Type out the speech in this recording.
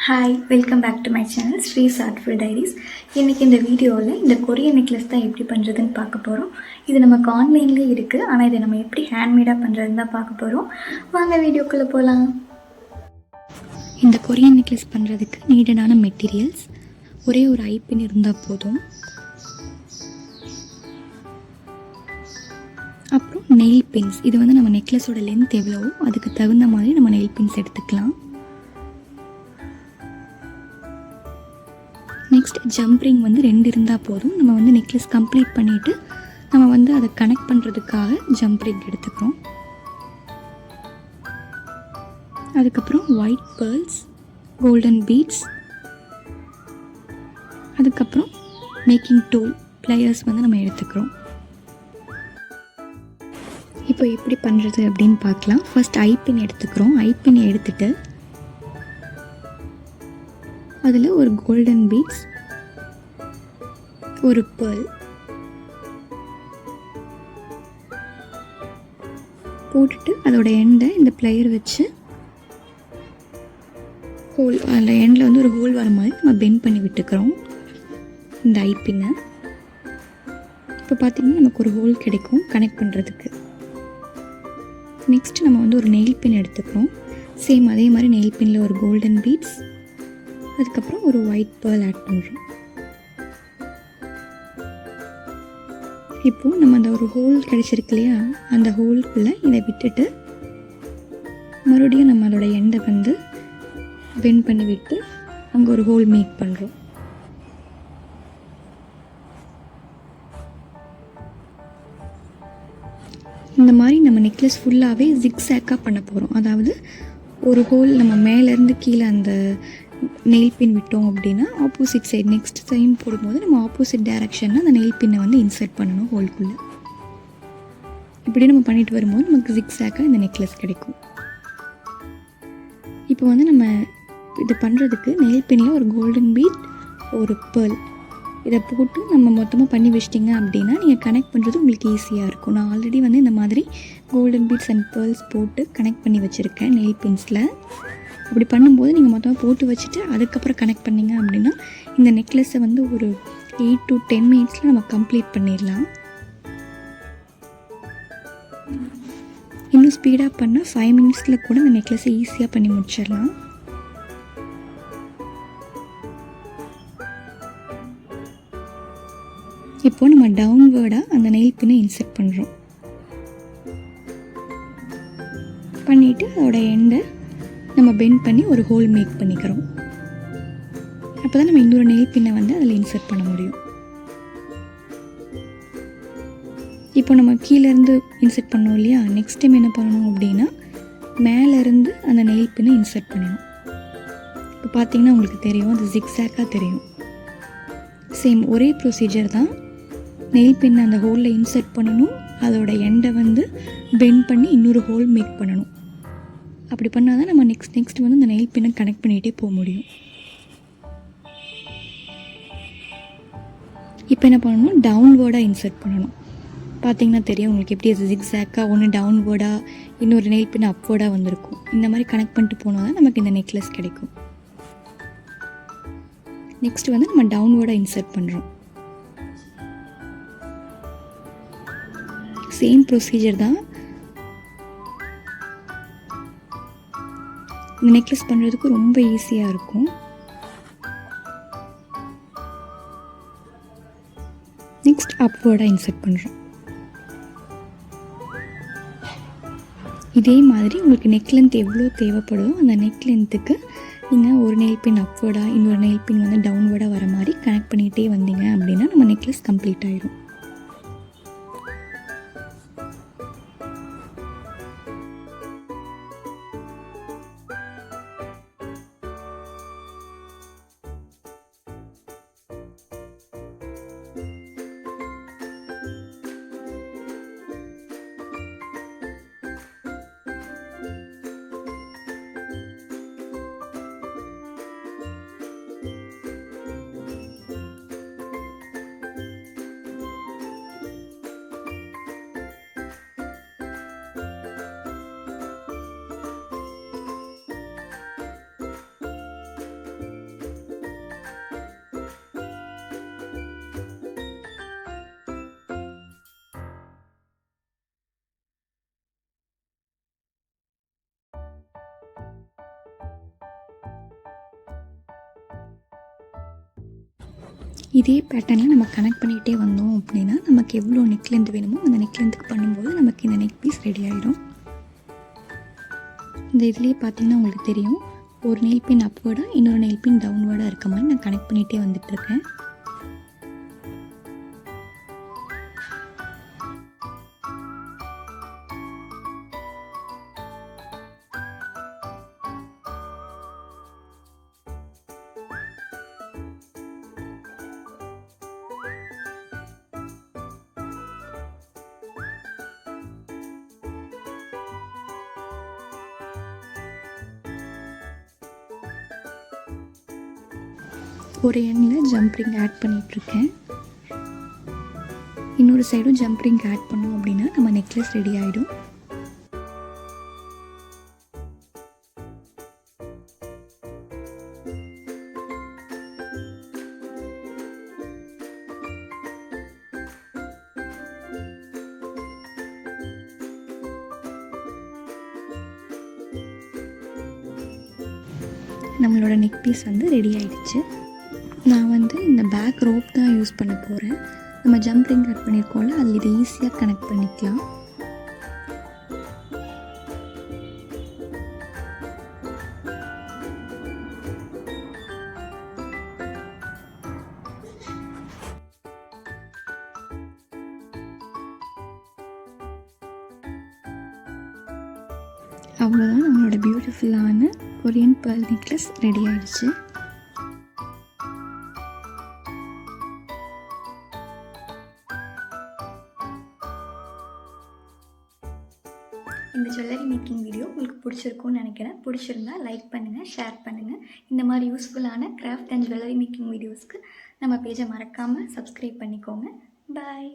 Hi, welcome back to my channel Sri's artful diaries. இன்றைக்கி இந்த வீடியோவில் இந்த கொரியன் நெக்லஸ் தான் எப்படி பண்ணுறதுன்னு பார்க்க போகிறோம். இது நமக்கு ஆன்லைன்லேயே இருக்குது, ஆனால் இதை நம்ம எப்படி ஹேண்ட்மேடாக பண்ணுறதுன்னு தான் பார்க்க போகிறோம். வாங்க வீடியோக்குள்ளே போகலாம். இந்த கொரியன் நெக்லஸ் பண்ணுறதுக்கு நீடடான மெட்டீரியல்ஸ் ஒரே ஒரு ஐப்பின் இருந்தால் போதும். அப்புறம் நெயில் பின்ஸ். இது வந்து நம்ம நெக்லஸோட லென்த் எவ்வளவோ அதுக்கு தகுந்த மாதிரி நம்ம நெயில் பின்ஸ் எடுத்துக்கலாம். நெக்ஸ்ட் ஜம்ப் ரிங் வந்து 2 இருந்தால் போதும். நம்ம வந்து நெக்லஸ் கம்ப்ளீட் பண்ணிவிட்டு நம்ம வந்து அதை கனெக்ட் பண்ணுறதுக்காக ஜம்ப் ரிங் எடுத்துக்கிறோம். அதுக்கப்புறம் ஒயிட் பேர்ல்ஸ், கோல்டன் பீட்ஸ், அதுக்கப்புறம் மேக்கிங் டூல் ப்ளையர்ஸ் வந்து நம்ம எடுத்துக்கிறோம். இப்போ எப்படி பண்ணுறது அப்படின்னு பார்க்கலாம். ஃபர்ஸ்ட் ஐப்பின் எடுத்துக்கிறோம். ஐப்பின் எடுத்துகிட்டு அதில் ஒரு கோல்டன் பீட்ஸ், ஒரு பேர்ல் போட்டுட்டு அதோட எண்டை இந்த பிளேயர் வச்சு ஹோல், அதில் எண்டில் வந்து ஒரு ஹோல் வர மாதிரி நம்ம பெண்ட் பண்ணி விட்டுக்கிறோம் இந்த ஐப்பினை. இப்போ பார்த்திங்கன்னா நமக்கு ஒரு ஹோல் கிடைக்கும் கனெக்ட் பண்ணுறதுக்கு. நெக்ஸ்ட் நம்ம வந்து ஒரு நெயில் பின் எடுத்துக்கிறோம். சேம் அதே மாதிரி நெயில் பின்னில் ஒரு கோல்டன் பீட்ஸ், அதுக்கப்புறம் ஒரு ஒயிட் பேர்ல் ஆட் பண்ணுறோம். இப்போது நம்ம அந்த ஒரு ஹோல் கிடச்சிருக்கு இல்லையா, அந்த ஹோல்குள்ளே இதை விட்டுட்டு மறுபடியும் நம்ம அதோட எண்டை வந்து பெண்ட் பண்ணி விட்டு அங்கே ஒரு ஹோல் மேக் பண்ணுறோம். இந்த மாதிரி நம்ம நெக்லஸ் ஃபுல்லாகவே ஜிக்ஸாக்காக பண்ண போகிறோம். அதாவது ஒரு ஹோல் நம்ம மேலேருந்து கீழே அந்த நெயில் பின் விட்டோம் அப்படின்னா ஆப்போசிட் சைடு நெக்ஸ்ட் டைம் போடும்போது நம்ம ஆப்போசிட் டைரக்ஷனில் அந்த நெயில் பின்னை வந்து இன்சர்ட் பண்ணணும் ஹோல்குள்ளே. இப்படி நம்ம பண்ணிட்டு வரும்போது நமக்கு ஜிக்ஸாக்காக இந்த நெக்லஸ் கிடைக்கும். இப்போ வந்து நம்ம இதை பண்ணுறதுக்கு நெயில் பின்னில் ஒரு கோல்டன் பீட், ஒரு பேர்ல் இதை போட்டு நம்ம மொத்தமாக பண்ணி வச்சிட்டிங்க அப்படின்னா நீங்கள் கனெக்ட் பண்ணுறது உங்களுக்கு ஈஸியாக இருக்கும். நான் ஆல்ரெடி வந்து இந்த மாதிரி கோல்டன் பீட்ஸ் அண்ட் பேர்ல்ஸ் போட்டு கனெக்ட் பண்ணி வச்சுருக்கேன் நெயில் பின்ஸில். அப்படி பண்ணும்போது நீங்கள் மொத்தமாக போட்டு வச்சுட்டு அதுக்கப்புறம் கனெக்ட் பண்ணிங்க அப்படின்னா இந்த நெக்லஸை வந்து ஒரு 8 to 10 மினிட்ஸில் நம்ம கம்ப்ளீட் பண்ணிடலாம். இன்னும் ஸ்பீடாக பண்ணால் 5 மினிட்ஸில் கூட இந்த நெக்லஸை ஈஸியாக பண்ணி முடிச்சிடலாம். இப்போது நம்ம டவுன்வேர்டாக அந்த நெயில் பின்னை இன்சர்ட் பண்ணுறோம். பண்ணிவிட்டு அதோட எண்டை நம்ம பெண்ட் பண்ணி ஒரு ஹோல் மேக் பண்ணிக்கிறோம். அப்போ தான் நம்ம இன்னொரு நெயில் பின்னை வந்து அதில் இன்சர்ட் பண்ண முடியும். இப்போ நம்ம கீழேருந்து இன்சர்ட் பண்ணோம் இல்லையா, நெக்ஸ்ட் டைம் என்ன பண்ணணும் அப்படின்னா மேலேருந்து அந்த நெயில் பின்னை இன்சர்ட் பண்ணணும். இப்போ பார்த்தீங்கன்னா உங்களுக்கு தெரியும், அது ஜிக்ஸாக்காக தெரியும். சேம் ஒரே ப்ரொசீஜர் தான். நெயில் பின்னை அந்த ஹோலில் இன்சர்ட் பண்ணணும், அதோட எண்டை வந்து பெண்ட் பண்ணி இன்னொரு ஹோல் மேக் பண்ணணும். அப்படி பண்ணால் தான் நம்ம நெக்ஸ்ட் வந்து இந்த நெயில் பின்னை கனெக்ட் பண்ணிகிட்டே போக முடியும். இப்போ என்ன பண்ணணும், டவுன்வேர்டாக இன்சர்ட் பண்ணணும். பார்த்தீங்கன்னா தெரியும் உங்களுக்கு எப்படி அது ஜிக்ஸாக்காக ஒன்று டவுன்வேர்டாக இன்னொரு நெயில் பின்னை அப்வேர்டாக வந்திருக்கும். இந்த மாதிரி கனெக்ட் பண்ணிட்டு போனால் தான் நமக்கு இந்த நெக்லஸ் கிடைக்கும். நெக்ஸ்ட் வந்து நம்ம டவுன்வேர்டாக இன்சர்ட் பண்ணுறோம். சேம் ப்ரொசீஜர் தான். இந்த நெக்லஸ் பண்ணுறதுக்கு ரொம்ப ஈஸியாக இருக்கும். நெக்ஸ்ட் அப்வேர்டாக இன்சர்ட் பண்ணுறோம். இதே மாதிரி உங்களுக்கு நெக் லென்த் எவ்வளோ தேவைப்படுதோ அந்த நெக் லென்த்துக்கு நீங்கள் ஒரு நெயில் பின் அப்வேர்டாக இன்னொரு நெயில் பின் வந்து டவுன்வேர்டாக வர மாதிரி கனெக்ட் பண்ணிகிட்டே வந்தீங்க அப்படின்னா நம்ம நெக்லஸ் கம்ப்ளீட் ஆகிடும். இதே பேட்டர்னில் நம்ம கனெக்ட் பண்ணிகிட்டே வந்தோம் அப்படின்னா நமக்கு எவ்வளோ நெக் லென்த் வேணுமோ அந்த நெக் லென்த்துக்கு பண்ணும்போது நமக்கு இந்த நெக் பீஸ் ரெடி ஆகிடும். இந்த இதுலேயே பார்த்திங்கன்னா உங்களுக்கு தெரியும், ஒரு நெயில் பின் அப்வர்டாக இன்னொரு நெயில் பின் டவுன்வர்டாக இருக்க மாதிரி நான் கனெக்ட் பண்ணிகிட்டே வந்துட்டுருக்கேன். ஒரு எண்ணில் ஜம்ப் ரிங் ஆட் பண்ணிகிட்ருக்கேன். இன்னொரு சைடும் ஜம்ப் ரிங் ஆட் பண்ணோம் அப்படின்னா நம்ம நெக்லஸ் ரெடி ஆகிடும். நம்மளோட நெக் பீஸ் வந்து ரெடி ஆகிடுச்சு. நான் வந்து இந்த பேக் ரோப் தான் யூஸ் பண்ண போகிறேன். நம்ம ஜம்ப் ரிங் கட் பண்ணியிருக்கோம்ல, அதில் இதை ஈஸியாக கனெக்ட் பண்ணிக்கலாம். அவ்வளோதான், நம்மளோட பியூட்டிஃபுல்லான கொரியன் பேர்ல் நெக்லஸ் ரெடி ஆகிடுச்சு. இந்த ஜுவல்லரி மேக்கிங் வீடியோ உங்களுக்கு பிடிச்சிருக்கும்னு நினைக்கிறேன். பிடிச்சிருந்தா லைக் பண்ணுங்கள், ஷேர் பண்ணுங்கள். இந்த மாதிரி யூஸ்ஃபுல்லான கிராஃப்ட் அண்ட் ஜுவல்லரி மேக்கிங் வீடியோஸ்க்கு நம்ம பேஜை மறக்காமல் சப்ஸ்கிரைப் பண்ணிக்கோங்க. பாய்.